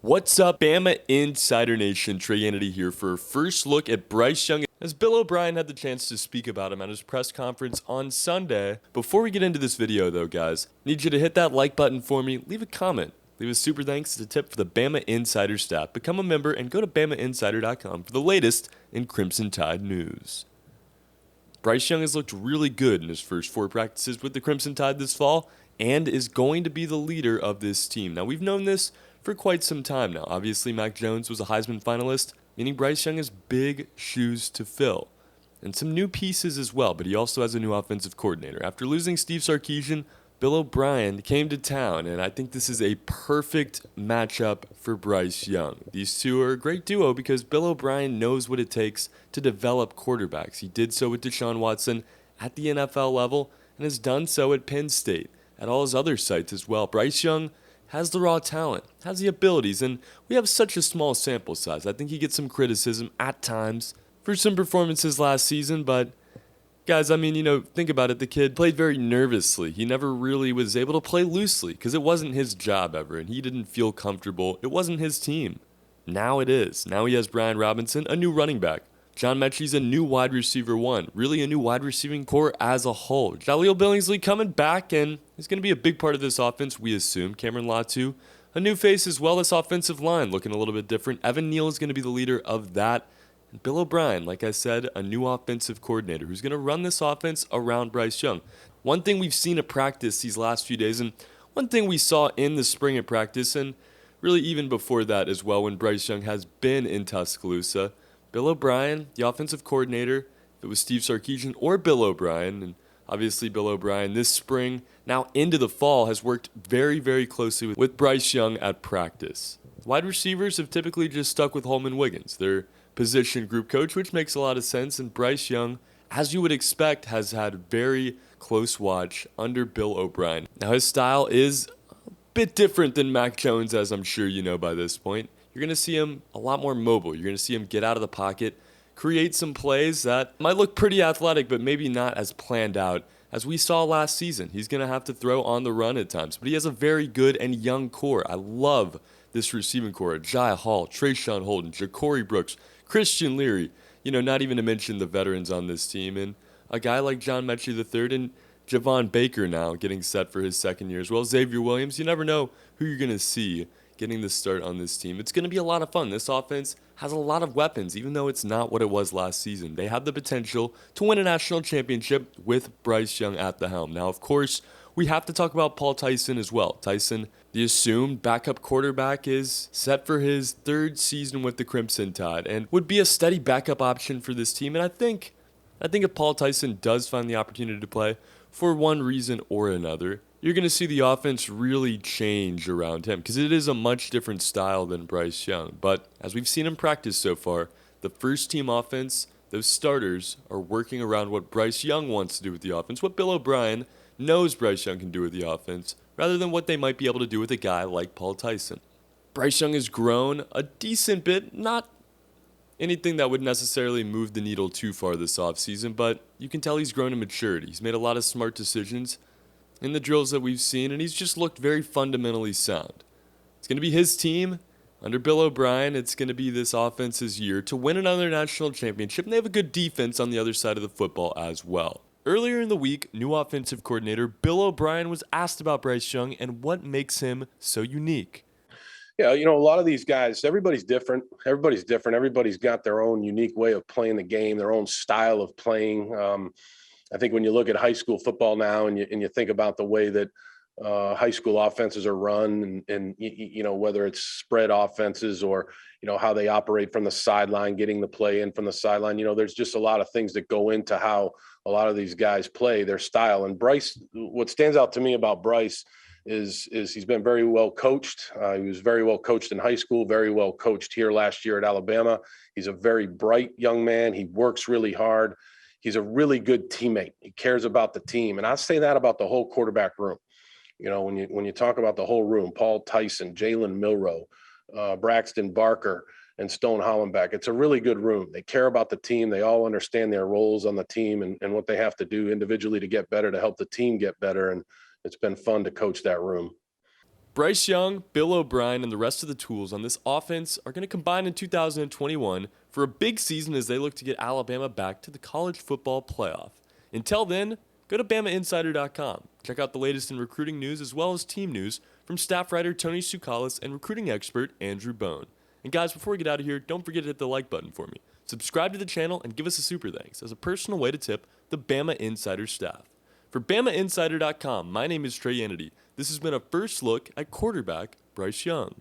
What's up, Bama Insider Nation? Trey Kennedy here for a first look at Bryce Young as Bill O'Brien had the chance to speak about him at his press conference on Sunday. Before we get into this video though, guys, I need you to hit that like button for me, leave a comment, leave a super thanks as a tip for the Bama Insider staff, become a member, and go to BamaInsider.com for the latest in Crimson Tide news. Bryce Young has looked really good in his first 4 practices with the Crimson Tide this fall and is going to be the leader of this team. Now, we've known this for quite some time now. Obviously, Mac Jones was a Heisman finalist, meaning Bryce Young has big shoes to fill. And some new pieces as well, but he also has a new offensive coordinator. After losing Steve Sarkisian, Bill O'Brien came to town, and I think this is a perfect matchup for Bryce Young. These two are a great duo because Bill O'Brien knows what it takes to develop quarterbacks. He did so with Deshaun Watson at the NFL level and has done so at Penn State, at all his other sites as well. Bryce Young has the raw talent, has the abilities, and we have such a small sample size. I think he gets some criticism at times for some performances last season, but guys, I mean, think about it. The kid played very nervously. He never really was able to play loosely because it wasn't his job ever, and he didn't feel comfortable. It wasn't his team. Now it is. Now he has Brian Robinson, a new running back. John Mechie's a new wide receiver 1, really a new wide receiving core as a whole. Jaleel Billingsley coming back, and he's going to be a big part of this offense, we assume. Cameron Latu, a new face as well. This offensive line looking a little bit different. Evan Neal is going to be the leader of that. And Bill O'Brien, like I said, a new offensive coordinator who's going to run this offense around Bryce Young. One thing we've seen at practice these last few days, and one thing we saw in the spring at practice, and really even before that as well when Bryce Young has been in Tuscaloosa, Bill O'Brien, the offensive coordinator, if it was Steve Sarkisian or Bill O'Brien, and obviously Bill O'Brien this spring, now into the fall, has worked very, very closely with Bryce Young at practice. Wide receivers have typically just stuck with Holman Wiggins, their position group coach, which makes a lot of sense, and Bryce Young, as you would expect, has had very close watch under Bill O'Brien. Now, his style is a bit different than Mac Jones, as I'm sure you know by this point. You're going to see him a lot more mobile. You're going to see him get out of the pocket, create some plays that might look pretty athletic, but maybe not as planned out as we saw last season. He's going to have to throw on the run at times, but he has a very good and young core. I love this receiving core. Jai Hall, Trayshawn Holden, Ja'Cory Brooks, Christian Leary, not even to mention the veterans on this team, and a guy like John Mechie III and Javon Baker now getting set for his second year as well. Xavier Williams, you never know who you're going to see getting the start on this team. It's going to be a lot of fun. This offense has a lot of weapons, even though it's not what it was last season. They have the potential to win a national championship with Bryce Young at the helm. Now, of course, we have to talk about Paul Tyson as well. Tyson, the assumed backup quarterback, is set for his 3rd season with the Crimson Tide and would be a steady backup option for this team. And I think if Paul Tyson does find the opportunity to play for one reason or another, you're going to see the offense really change around him because it is a much different style than Bryce Young. But as we've seen in practice so far, the first team offense, those starters are working around what Bryce Young wants to do with the offense, what Bill O'Brien knows Bryce Young can do with the offense, rather than what they might be able to do with a guy like Paul Tyson. Bryce Young has grown a decent bit, not anything that would necessarily move the needle too far this offseason, but you can tell he's grown in maturity. He's made a lot of smart decisions in the drills that we've seen, and he's just looked very fundamentally sound. It's going to be his team under Bill O'Brien. It's going to be this offense's year to win another national championship, and they have a good defense on the other side of the football as well. Earlier in the week, new offensive coordinator Bill O'Brien was asked about Bryce Young and what makes him so unique. Yeah, a lot of these guys, everybody's different. Everybody's got their own unique way of playing the game, their own style of playing. I think when you look at high school football now and you think about the way that high school offenses are run and whether it's spread offenses or, how they operate from the sideline, getting the play in from the sideline, there's just a lot of things that go into how a lot of these guys play their style. And Bryce, what stands out to me about Bryce is he's been very well coached. He was very well coached in high school, very well coached here last year at Alabama. He's a very bright young man. He works really hard. He's a really good teammate. He cares about the team. And I say that about the whole quarterback room. When you talk about the whole room, Paul Tyson, Jalen Milroe, Braxton Barker, and Stone Hollenbeck, it's a really good room. They care about the team. They all understand their roles on the team and what they have to do individually to get better, to help the team get better. And it's been fun to coach that room. Bryce Young, Bill O'Brien, and the rest of the tools on this offense are going to combine in 2021 for a big season as they look to get Alabama back to the college football playoff. Until then, go to BamaInsider.com. Check out the latest in recruiting news as well as team news from staff writer Tony Tsoukalis and recruiting expert Andrew Bone. And guys, before we get out of here, don't forget to hit the like button for me. Subscribe to the channel and give us a super thanks as a personal way to tip the Bama Insider staff. For BamaInsider.com, my name is Trey Yanity. This has been a first look at quarterback Bryce Young.